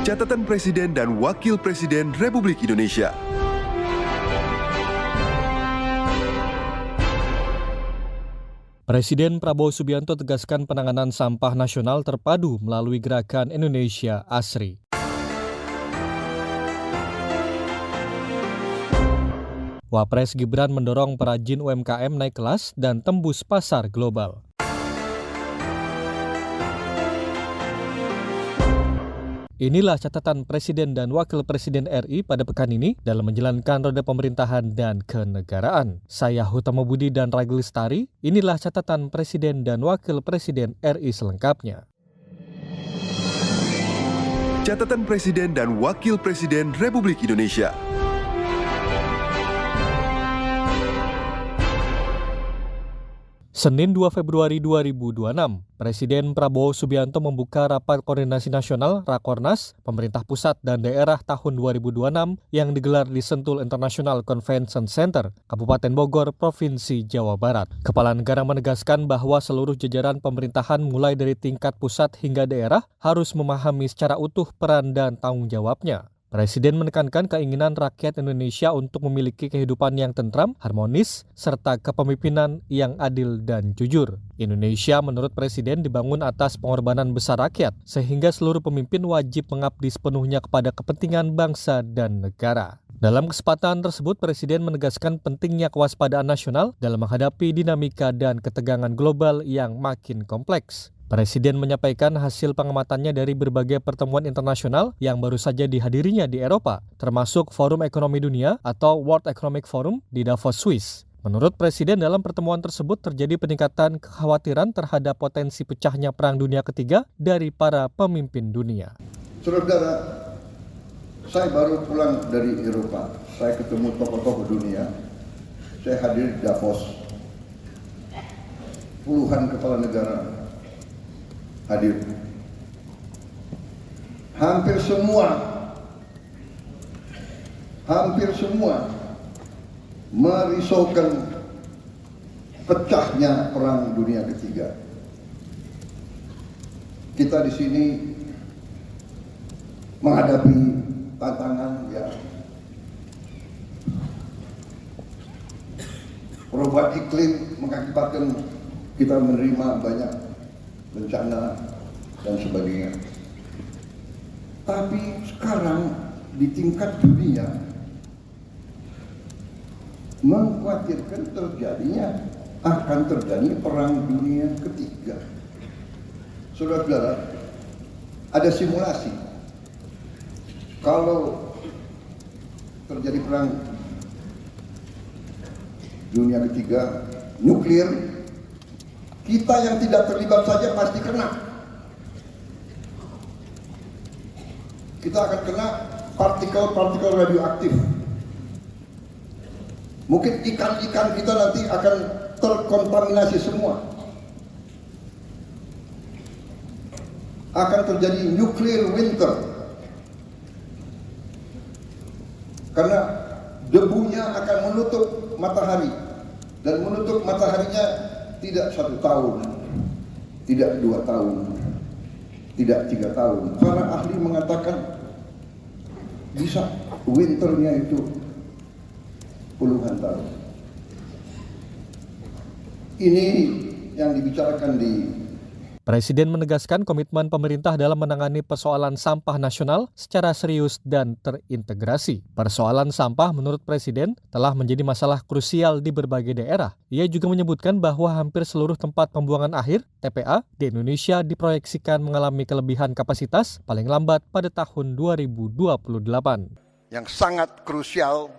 Catatan Presiden dan Wakil Presiden Republik Indonesia. Presiden Prabowo Subianto tegaskan penanganan sampah nasional terpadu melalui gerakan Indonesia Asri. Wapres Gibran mendorong perajin UMKM naik kelas dan tembus pasar global. Inilah catatan Presiden dan Wakil Presiden RI pada pekan ini dalam menjalankan roda pemerintahan dan kenegaraan. Saya Hutama Budi dan Ragil Lestari, inilah catatan Presiden dan Wakil Presiden RI selengkapnya. Catatan Presiden dan Wakil Presiden Republik Indonesia. Senin 2 Februari 2026, Presiden Prabowo Subianto membuka Rapat Koordinasi Nasional Rakornas Pemerintah Pusat dan Daerah tahun 2026 yang digelar di Sentul International Convention Center, Kabupaten Bogor, Provinsi Jawa Barat. Kepala negara menegaskan bahwa seluruh jajaran pemerintahan mulai dari tingkat pusat hingga daerah harus memahami secara utuh peran dan tanggung jawabnya. Presiden menekankan keinginan rakyat Indonesia untuk memiliki kehidupan yang tentram, harmonis, serta kepemimpinan yang adil dan jujur. Indonesia menurut Presiden dibangun atas pengorbanan besar rakyat, sehingga seluruh pemimpin wajib mengabdi sepenuhnya kepada kepentingan bangsa dan negara. Dalam kesempatan tersebut, Presiden menegaskan pentingnya kewaspadaan nasional dalam menghadapi dinamika dan ketegangan global yang makin kompleks. Presiden menyampaikan hasil pengamatannya dari berbagai pertemuan internasional yang baru saja dihadirinya di Eropa, termasuk Forum Ekonomi Dunia atau World Economic Forum di Davos, Swiss. Menurut Presiden, dalam pertemuan tersebut terjadi peningkatan kekhawatiran terhadap potensi pecahnya Perang Dunia Ketiga dari para pemimpin dunia. Saudara, saya baru pulang dari Eropa. Saya ketemu tokoh-tokoh dunia. Saya hadir di Davos. Puluhan kepala negara hadir. Hampir semua merisaukan pecahnya Perang Dunia Ketiga. Kita di sini menghadapi tantangan ya, perubahan iklim mengakibatkan kita menerima banyak bencana dan sebagainya. Tapi sekarang di tingkat dunia mengkhawatirkan akan terjadi Perang Dunia Ketiga. Saudara-saudara, ada simulasi. Kalau terjadi Perang Dunia Ketiga nuklir, kita yang tidak terlibat saja pasti kena. Kita akan kena partikel-partikel radioaktif. Mungkin ikan-ikan kita nanti akan terkontaminasi semua. Akan terjadi nuclear winter. Karena debunya akan menutup matahari. Dan menutup mataharinya tidak 1 tahun, tidak 2 tahun, tidak 3 tahun. Para ahli mengatakan bisa winternya itu puluhan tahun. Ini yang dibicarakan di Presiden menegaskan komitmen pemerintah dalam menangani persoalan sampah nasional secara serius dan terintegrasi. Persoalan sampah menurut Presiden telah menjadi masalah krusial di berbagai daerah. Ia juga menyebutkan bahwa hampir seluruh tempat pembuangan akhir (TPA) di Indonesia diproyeksikan mengalami kelebihan kapasitas paling lambat pada tahun 2028. Yang sangat krusial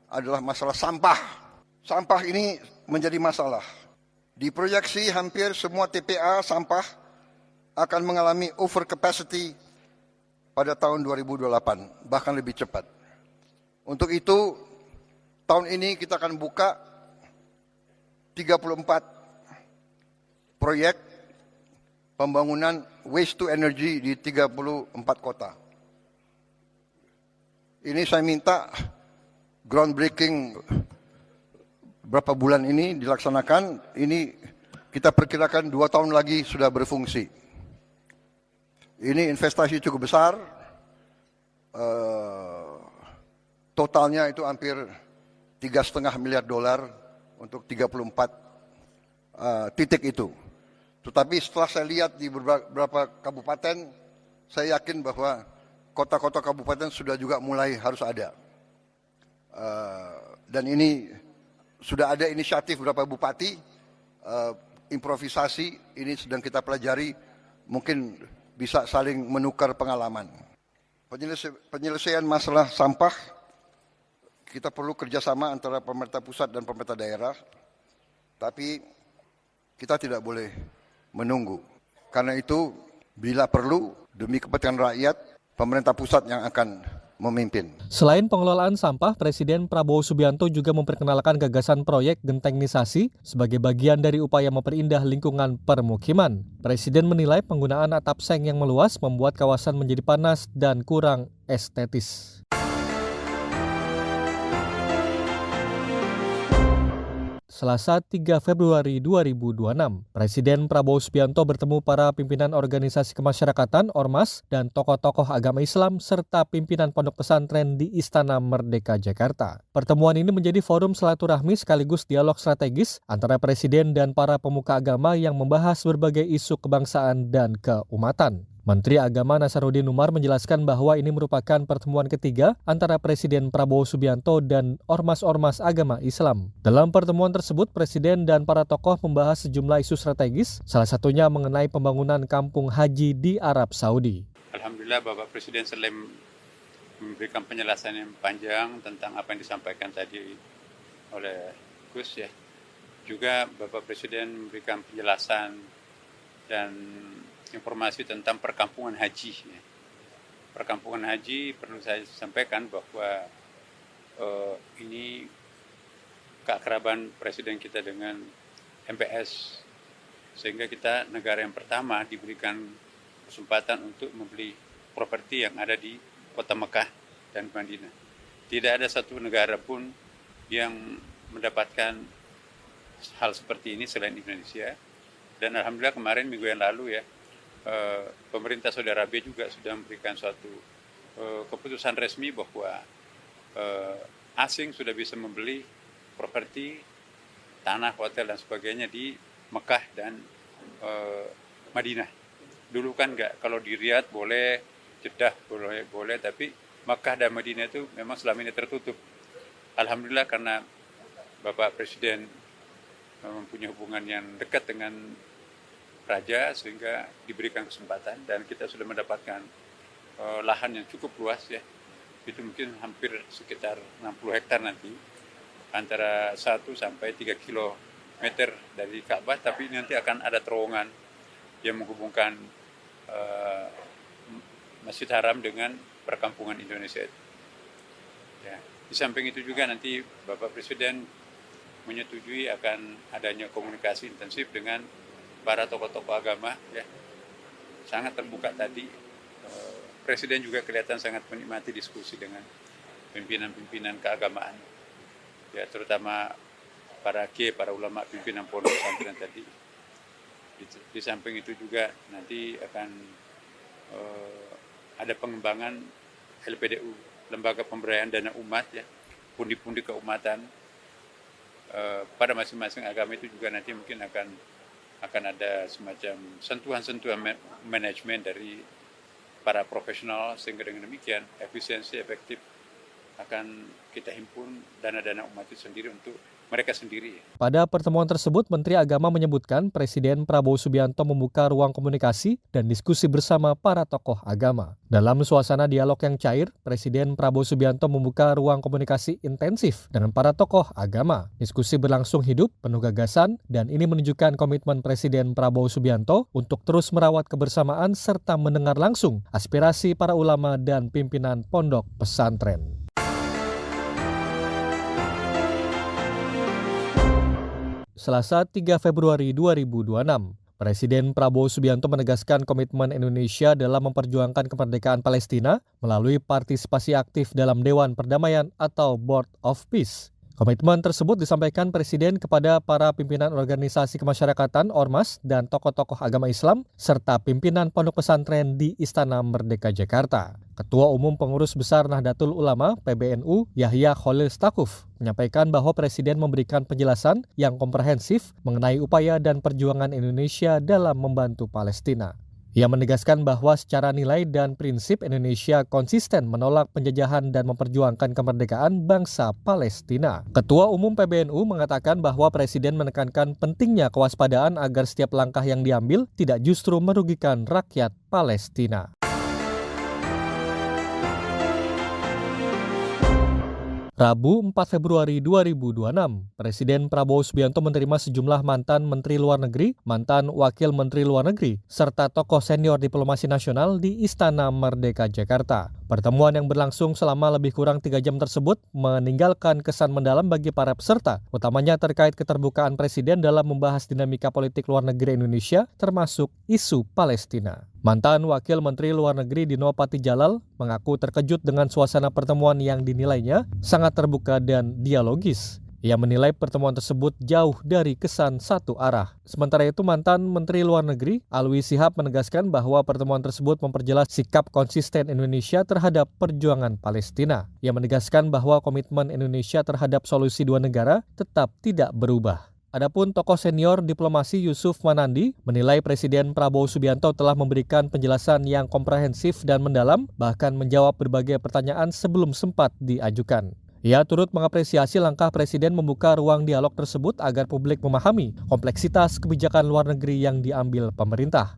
adalah masalah sampah. Sampah ini menjadi masalah. Diproyeksi hampir semua TPA sampah akan mengalami overcapacity pada tahun 2028, bahkan lebih cepat. Untuk itu, tahun ini kita akan buka 34 proyek pembangunan waste to energy di 34 kota. Ini saya minta groundbreaking berapa bulan ini dilaksanakan. Ini kita perkirakan 2 tahun lagi sudah berfungsi. Ini investasi cukup besar totalnya itu hampir $3,5 miliar untuk 34 titik itu. Tetapi setelah saya lihat di beberapa kabupaten, saya yakin bahwa kota-kota kabupaten sudah juga mulai harus ada. Dan ini sudah ada inisiatif beberapa bupati, improvisasi, ini sedang kita pelajari, mungkin bisa saling menukar pengalaman. Penyelesaian masalah sampah, kita perlu kerjasama antara pemerintah pusat dan pemerintah daerah, tapi kita tidak boleh menunggu. Karena itu, bila perlu, demi kepentingan rakyat, pemerintah pusat yang akan memimpin. Selain pengelolaan sampah, Presiden Prabowo Subianto juga memperkenalkan gagasan proyek gentengnisasi sebagai bagian dari upaya memperindah lingkungan permukiman. Presiden menilai penggunaan atap seng yang meluas membuat kawasan menjadi panas dan kurang estetis. Selasa 3 Februari 2026, Presiden Prabowo Subianto bertemu para pimpinan organisasi kemasyarakatan, ormas, dan tokoh-tokoh agama Islam serta pimpinan pondok pesantren di Istana Merdeka, Jakarta. Pertemuan ini menjadi forum silaturahmi sekaligus dialog strategis antara Presiden dan para pemuka agama yang membahas berbagai isu kebangsaan dan keumatan. Menteri Agama Nasaruddin Umar menjelaskan bahwa ini merupakan pertemuan ketiga antara Presiden Prabowo Subianto dan ormas-ormas agama Islam. Dalam pertemuan tersebut, Presiden dan para tokoh membahas sejumlah isu strategis, salah satunya mengenai pembangunan kampung haji di Arab Saudi. Alhamdulillah Bapak Presiden selain memberikan penjelasan yang panjang tentang apa yang disampaikan tadi oleh Gus ya, juga Bapak Presiden memberikan penjelasan dan informasi tentang perkampungan haji. Perkampungan haji perlu saya sampaikan bahwa ini keakraban Presiden kita dengan MPS, sehingga kita negara yang pertama diberikan kesempatan untuk membeli properti yang ada di kota Mekah dan Madinah. Tidak ada satu negara pun yang mendapatkan hal seperti ini selain Indonesia. Dan alhamdulillah kemarin minggu yang lalu ya, pemerintah Saudi Arabia juga sudah memberikan suatu keputusan resmi bahwa asing sudah bisa membeli properti, tanah, hotel dan sebagainya di Mekah dan Madinah. Dulu kan enggak, kalau di Riyadh boleh, Jeddah boleh, tapi Mekah dan Madinah itu memang selama ini tertutup. Alhamdulillah karena Bapak Presiden mempunyai hubungan yang dekat dengan Raja sehingga diberikan kesempatan dan kita sudah mendapatkan lahan yang cukup luas ya. Itu mungkin hampir sekitar 60 hektar nanti, antara 1 sampai 3 kilometer dari Ka'bah, tapi nanti akan ada terowongan yang menghubungkan Masjid Haram dengan perkampungan Indonesia. Ya. Di samping itu juga nanti Bapak Presiden menyetujui akan adanya komunikasi intensif dengan para tokoh-tokoh agama, ya, sangat terbuka tadi. Presiden juga kelihatan sangat menikmati diskusi dengan pimpinan-pimpinan keagamaan, ya, terutama para ulama pimpinan pondok pesantren tadi. Di samping itu juga nanti akan ada pengembangan LPDU, Lembaga Pemberdayaan Dana Umat, ya, pundi-pundi keumatan pada masing-masing agama itu juga nanti mungkin akan ada semacam sentuhan-sentuhan manajemen dari para profesional, sehingga dengan demikian efisiensi efektif akan kita himpun dana-dana umat itu sendiri untuk mereka sendiri. Pada pertemuan tersebut, Menteri Agama menyebutkan Presiden Prabowo Subianto membuka ruang komunikasi dan diskusi bersama para tokoh agama. Dalam suasana dialog yang cair, Presiden Prabowo Subianto membuka ruang komunikasi intensif dengan para tokoh agama. Diskusi berlangsung hidup, penuh gagasan, dan ini menunjukkan komitmen Presiden Prabowo Subianto untuk terus merawat kebersamaan serta mendengar langsung aspirasi para ulama dan pimpinan pondok pesantren. Selasa 3 Februari 2026, Presiden Prabowo Subianto menegaskan komitmen Indonesia dalam memperjuangkan kemerdekaan Palestina melalui partisipasi aktif dalam Dewan Perdamaian atau Board of Peace. Komitmen tersebut disampaikan Presiden kepada para pimpinan organisasi kemasyarakatan, ormas, dan tokoh-tokoh agama Islam, serta pimpinan pondok pesantren di Istana Merdeka Jakarta. Ketua Umum Pengurus Besar Nahdlatul Ulama (PBNU) Yahya Khalil Stakuf menyampaikan bahwa Presiden memberikan penjelasan yang komprehensif mengenai upaya dan perjuangan Indonesia dalam membantu Palestina. Ia menegaskan bahwa secara nilai dan prinsip Indonesia konsisten menolak penjajahan dan memperjuangkan kemerdekaan bangsa Palestina. Ketua Umum PBNU mengatakan bahwa Presiden menekankan pentingnya kewaspadaan agar setiap langkah yang diambil tidak justru merugikan rakyat Palestina. Rabu 4 Februari 2026, Presiden Prabowo Subianto menerima sejumlah mantan Menteri Luar Negeri, mantan Wakil Menteri Luar Negeri, serta tokoh senior diplomasi nasional di Istana Merdeka Jakarta. Pertemuan yang berlangsung selama lebih kurang 3 jam tersebut meninggalkan kesan mendalam bagi para peserta, utamanya terkait keterbukaan Presiden dalam membahas dinamika politik luar negeri Indonesia, termasuk isu Palestina. Mantan Wakil Menteri Luar Negeri Dino Patijalal mengaku terkejut dengan suasana pertemuan yang dinilainya sangat terbuka dan dialogis. Ia menilai pertemuan tersebut jauh dari kesan satu arah. Sementara itu, mantan Menteri Luar Negeri Alwi Shihab menegaskan bahwa pertemuan tersebut memperjelas sikap konsisten Indonesia terhadap perjuangan Palestina. Ia menegaskan bahwa komitmen Indonesia terhadap solusi dua negara tetap tidak berubah. Adapun tokoh senior diplomasi Yusuf Manandi menilai Presiden Prabowo Subianto telah memberikan penjelasan yang komprehensif dan mendalam, bahkan menjawab berbagai pertanyaan sebelum sempat diajukan. Ia turut mengapresiasi langkah Presiden membuka ruang dialog tersebut agar publik memahami kompleksitas kebijakan luar negeri yang diambil pemerintah.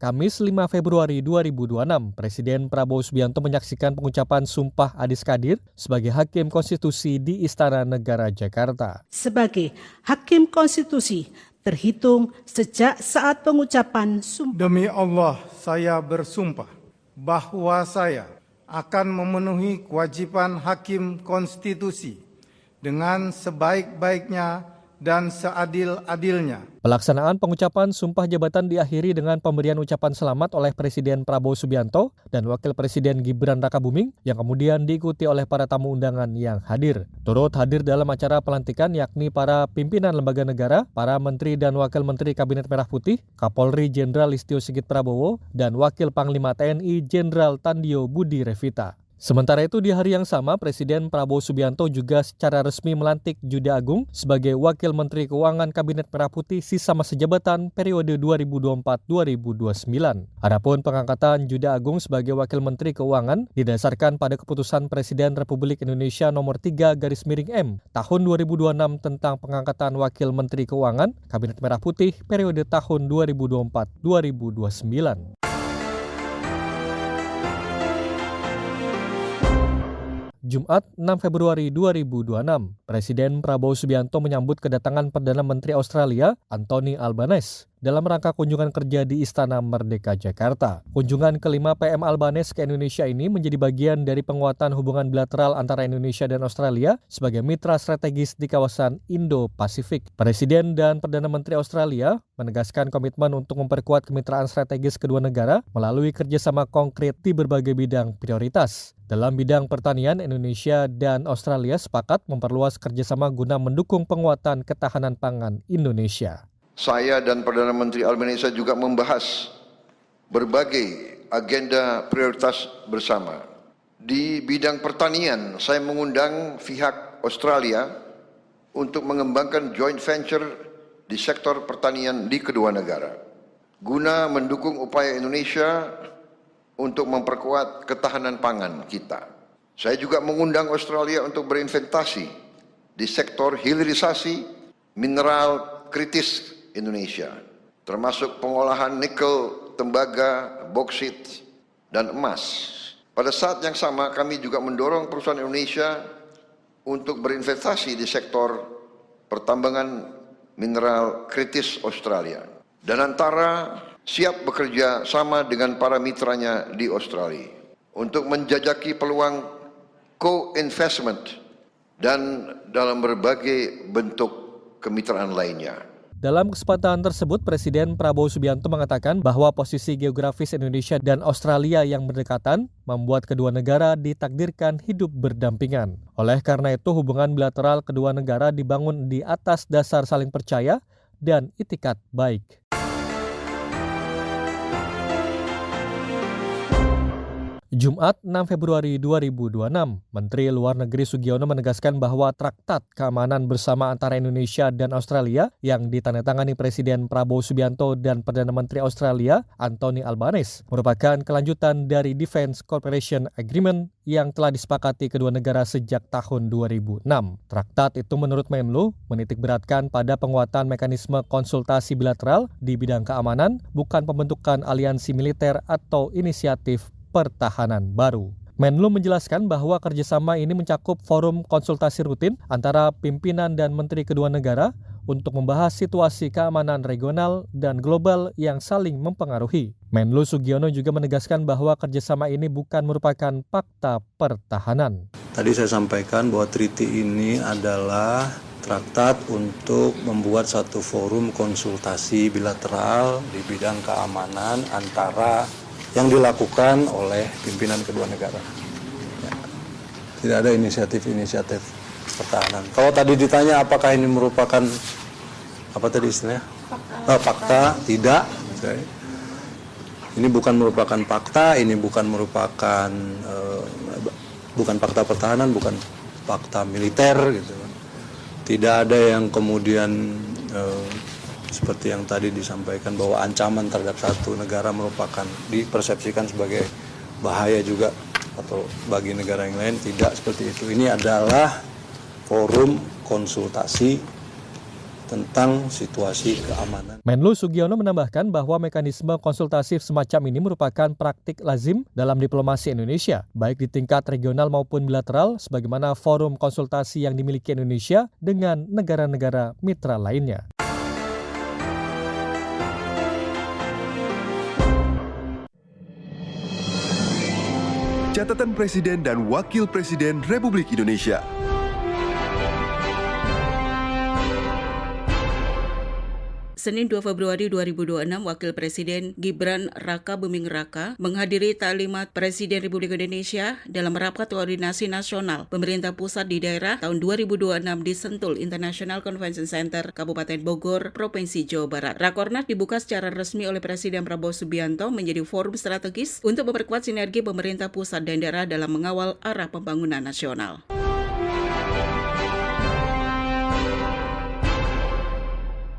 Kamis 5 Februari 2026, Presiden Prabowo Subianto menyaksikan pengucapan Sumpah Adis Kadir sebagai Hakim Konstitusi di Istana Negara Jakarta. Sebagai Hakim Konstitusi terhitung sejak saat pengucapan sumpah. Demi Allah, saya bersumpah bahwa saya akan memenuhi kewajiban Hakim Konstitusi dengan sebaik-baiknya dan seadil-adilnya. Pelaksanaan pengucapan sumpah jabatan diakhiri dengan pemberian ucapan selamat oleh Presiden Prabowo Subianto dan Wakil Presiden Gibran Rakabuming yang kemudian diikuti oleh para tamu undangan yang hadir. Turut hadir dalam acara pelantikan yakni para pimpinan lembaga negara, para menteri dan wakil menteri Kabinet Merah Putih, Kapolri Jenderal Listio Sigit Prabowo, dan Wakil Panglima TNI Jenderal Tandio Budi Revita. Sementara itu, di hari yang sama, Presiden Prabowo Subianto juga secara resmi melantik Jude Agung sebagai Wakil Menteri Keuangan Kabinet Merah Putih sisa masa jabatan periode 2024-2029. Adapun pengangkatan Jude Agung sebagai Wakil Menteri Keuangan didasarkan pada keputusan Presiden Republik Indonesia nomor 3/M tahun 2026 tentang pengangkatan Wakil Menteri Keuangan Kabinet Merah Putih periode tahun 2024-2029. Jumat 6 Februari 2026, Presiden Prabowo Subianto menyambut kedatangan Perdana Menteri Australia, Anthony Albanese, dalam rangka kunjungan kerja di Istana Merdeka Jakarta. Kunjungan kelima PM Albanese ke Indonesia ini menjadi bagian dari penguatan hubungan bilateral antara Indonesia dan Australia sebagai mitra strategis di kawasan Indo-Pasifik. Presiden dan Perdana Menteri Australia menegaskan komitmen untuk memperkuat kemitraan strategis kedua negara melalui kerjasama konkret di berbagai bidang prioritas. Dalam bidang pertanian, Indonesia dan Australia sepakat memperluas kerjasama guna mendukung penguatan ketahanan pangan Indonesia. Saya dan Perdana Menteri Albanese juga membahas berbagai agenda prioritas bersama. Di bidang pertanian, saya mengundang pihak Australia untuk mengembangkan joint venture di sektor pertanian di kedua negara, guna mendukung upaya Indonesia untuk memperkuat ketahanan pangan kita. Saya juga mengundang Australia untuk berinvestasi di sektor hilirisasi mineral kritis Indonesia, termasuk pengolahan nikel, tembaga, boksit, dan emas. Pada saat yang sama, kami juga mendorong perusahaan Indonesia untuk berinvestasi di sektor pertambangan mineral kritis Australia. Dan antara siap bekerja sama dengan para mitranya di Australia untuk menjajaki peluang co-investment dan dalam berbagai bentuk kemitraan lainnya. Dalam kesempatan tersebut, Presiden Prabowo Subianto mengatakan bahwa posisi geografis Indonesia dan Australia yang berdekatan membuat kedua negara ditakdirkan hidup berdampingan. Oleh karena itu, hubungan bilateral kedua negara dibangun di atas dasar saling percaya dan itikat baik. Jumat 6 Februari 2026, Menteri Luar Negeri Sugiono menegaskan bahwa Traktat Keamanan Bersama antara Indonesia dan Australia yang ditandatangani Presiden Prabowo Subianto dan Perdana Menteri Australia Anthony Albanese merupakan kelanjutan dari Defense Cooperation Agreement yang telah disepakati kedua negara sejak tahun 2006. Traktat itu menurut Menlu menitikberatkan pada penguatan mekanisme konsultasi bilateral di bidang keamanan, bukan pembentukan aliansi militer atau inisiatif pertahanan baru. Menlu menjelaskan bahwa kerjasama ini mencakup forum konsultasi rutin antara pimpinan dan menteri kedua negara untuk membahas situasi keamanan regional dan global yang saling mempengaruhi. Menlu Sugiono juga menegaskan bahwa kerjasama ini bukan merupakan fakta pertahanan. Tadi saya sampaikan bahwa treaty ini adalah traktat untuk membuat satu forum konsultasi bilateral di bidang keamanan antara yang dilakukan oleh pimpinan kedua negara. Tidak ada inisiatif pertahanan. Kalau tadi ditanya apakah ini merupakan apa tadi istilahnya? Fakta, tidak. Ini bukan merupakan fakta, ini bukan merupakan bukan fakta pertahanan, bukan fakta militer gitu. Tidak ada yang kemudian seperti yang tadi disampaikan bahwa ancaman terhadap satu negara merupakan dipersepsikan sebagai bahaya juga atau bagi negara yang lain, tidak seperti itu. Ini adalah forum konsultasi tentang situasi keamanan. Menlu Sugiono menambahkan bahwa mekanisme konsultasi semacam ini merupakan praktik lazim dalam diplomasi Indonesia, baik di tingkat regional maupun bilateral, sebagaimana forum konsultasi yang dimiliki Indonesia dengan negara-negara mitra lainnya. Catatan Presiden dan Wakil Presiden Republik Indonesia. Senin 2 Februari 2026, Wakil Presiden Gibran Raka Buming Raka menghadiri taklimat Presiden Republik Indonesia dalam rapat koordinasi nasional pemerintah pusat di daerah tahun 2026 di Sentul International Convention Center, Kabupaten Bogor, Provinsi Jawa Barat. Rakornas dibuka secara resmi oleh Presiden Prabowo Subianto menjadi forum strategis untuk memperkuat sinergi pemerintah pusat dan daerah dalam mengawal arah pembangunan nasional.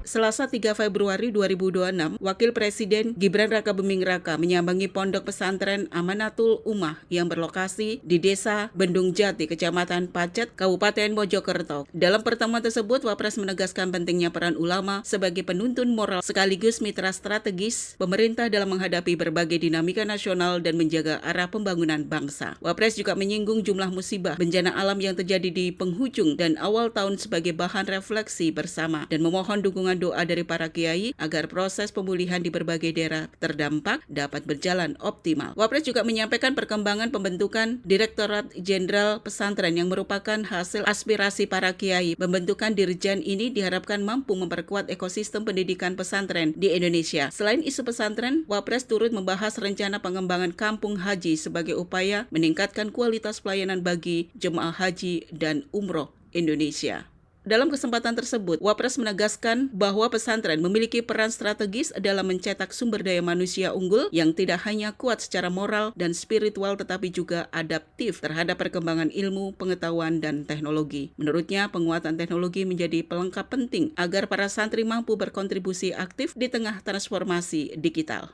Selasa 3 Februari 2026, Wakil Presiden Gibran Raka Buming Raka menyambangi Pondok Pesantren Amanatul Ummah yang berlokasi di Desa Bendung Jati, Kecamatan Pacet, Kabupaten Mojokerto. Dalam pertemuan tersebut, Wapres menegaskan pentingnya peran ulama sebagai penuntun moral sekaligus mitra strategis pemerintah dalam menghadapi berbagai dinamika nasional dan menjaga arah pembangunan bangsa. Wapres juga menyinggung jumlah musibah bencana alam yang terjadi di penghujung dan awal tahun sebagai bahan refleksi bersama dan memohon dukungan doa dari para kiai agar proses pemulihan di berbagai daerah terdampak dapat berjalan optimal. Wapres juga menyampaikan perkembangan pembentukan Direktorat Jenderal Pesantren yang merupakan hasil aspirasi para kiai. Pembentukan Dirjen ini diharapkan mampu memperkuat ekosistem pendidikan pesantren di Indonesia. Selain isu pesantren, Wapres turut membahas rencana pengembangan kampung haji sebagai upaya meningkatkan kualitas pelayanan bagi jemaah haji dan umroh Indonesia. Dalam kesempatan tersebut, Wapres menegaskan bahwa pesantren memiliki peran strategis dalam mencetak sumber daya manusia unggul yang tidak hanya kuat secara moral dan spiritual tetapi juga adaptif terhadap perkembangan ilmu, pengetahuan, dan teknologi. Menurutnya, penguatan teknologi menjadi pelengkap penting agar para santri mampu berkontribusi aktif di tengah transformasi digital.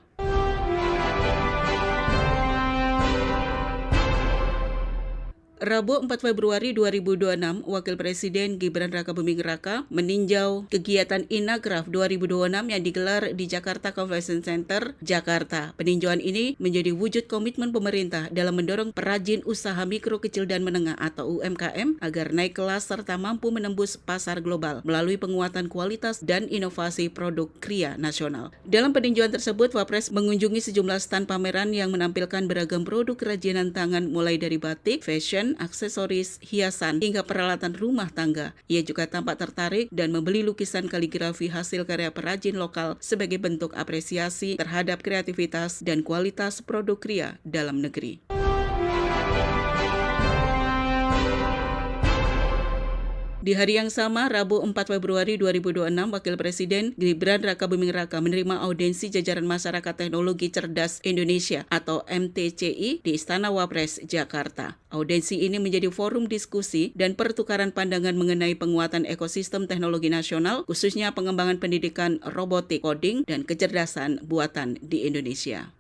Rabu 4 Februari 2026, Wakil Presiden Gibran Raka Buming Raka meninjau kegiatan Inagraf 2026 yang digelar di Jakarta Convention Center, Jakarta. Peninjauan ini menjadi wujud komitmen pemerintah dalam mendorong perajin usaha mikro, kecil, dan menengah atau UMKM agar naik kelas serta mampu menembus pasar global melalui penguatan kualitas dan inovasi produk kria nasional. Dalam peninjauan tersebut, Wapres mengunjungi sejumlah stand pameran yang menampilkan beragam produk kerajinan tangan mulai dari batik, fashion, pakaian, aksesoris, hiasan, hingga peralatan rumah tangga. Ia juga tampak tertarik dan membeli lukisan kaligrafi hasil karya perajin lokal sebagai bentuk apresiasi terhadap kreativitas dan kualitas produk kria dalam negeri. Di hari yang sama, Rabu 4 Februari 2026, Wakil Presiden Gibran Rakabuming Raka menerima audiensi jajaran Masyarakat Teknologi Cerdas Indonesia atau MTCI di Istana Wapres, Jakarta. Audiensi ini menjadi forum diskusi dan pertukaran pandangan mengenai penguatan ekosistem teknologi nasional, khususnya pengembangan pendidikan robotik, coding, dan kecerdasan buatan di Indonesia.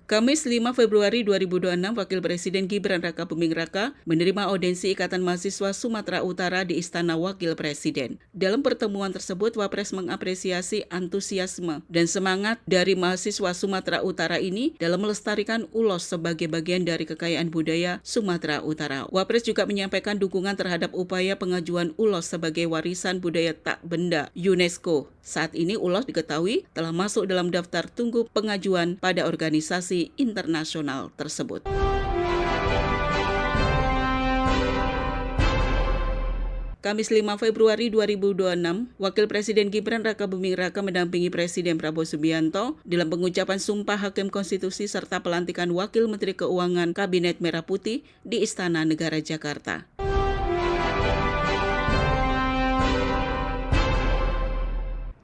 Kamis 5 Februari 2026, Wakil Presiden Gibran Rakabuming Raka menerima audiensi Ikatan Mahasiswa Sumatera Utara di Istana Wakil Presiden. Dalam pertemuan tersebut, Wapres mengapresiasi antusiasme dan semangat dari mahasiswa Sumatera Utara ini dalam melestarikan ulos sebagai bagian dari kekayaan budaya Sumatera Utara. Wapres juga menyampaikan dukungan terhadap upaya pengajuan ulos sebagai warisan budaya tak benda UNESCO. Saat ini ulos diketahui telah masuk dalam daftar tunggu pengajuan pada organisasi internasional tersebut. Kamis 5 Februari 2026, Wakil Presiden Gibran Rakabuming Raka mendampingi Presiden Prabowo Subianto dalam pengucapan Sumpah Hakim Konstitusi serta pelantikan Wakil Menteri Keuangan Kabinet Merah Putih di Istana Negara Jakarta.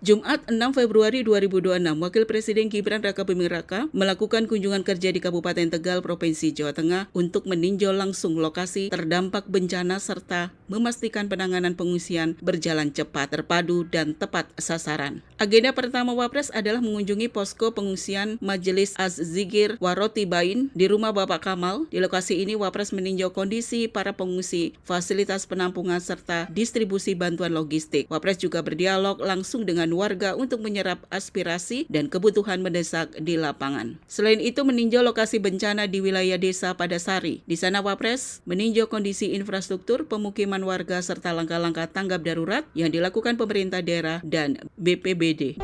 Jumat 6 Februari 2026, Wakil Presiden Gibran Rakabuming Raka melakukan kunjungan kerja di Kabupaten Tegal, Provinsi Jawa Tengah untuk meninjau langsung lokasi terdampak bencana serta memastikan penanganan pengungsian berjalan cepat, terpadu, dan tepat sasaran. Agenda pertama Wapres adalah mengunjungi posko pengungsian Majelis Az-Zikir Warotibain di rumah Bapak Kamal. Di lokasi ini Wapres meninjau kondisi para pengungsi, fasilitas penampungan, serta distribusi bantuan logistik. Wapres juga berdialog langsung dengan warga untuk menyerap aspirasi dan kebutuhan mendesak di lapangan. Selain itu, meninjau lokasi bencana di wilayah Desa Padasari. Di sana Wapres meninjau kondisi infrastruktur, pemukiman warga, serta langkah-langkah tanggap darurat yang dilakukan pemerintah daerah dan BPBD.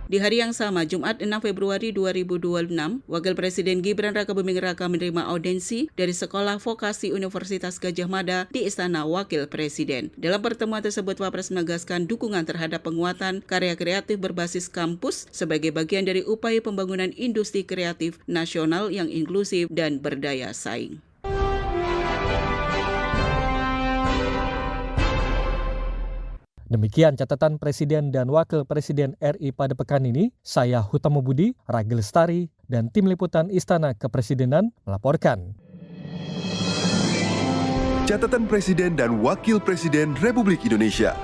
Di hari yang sama, Jumat 6 Februari 2026, Wakil Presiden Gibran Rakabuming Raka menerima audiensi dari Sekolah Vokasi Universitas Gadjah Mada di Istana Wakil Presiden. Dalam pertemuan tersebut, Wapres menegaskan dukungan terhadap penguatan karya kreatif berbasis kampus sebagai bagian dari upaya pembangunan industri kreatif nasional yang inklusif dan berdaya saing. Demikian catatan Presiden dan Wakil Presiden RI pada pekan ini. Saya Hutama Budi, Ragi Lestari, dan tim liputan Istana Kepresidenan melaporkan. Catatan Presiden dan Wakil Presiden Republik Indonesia.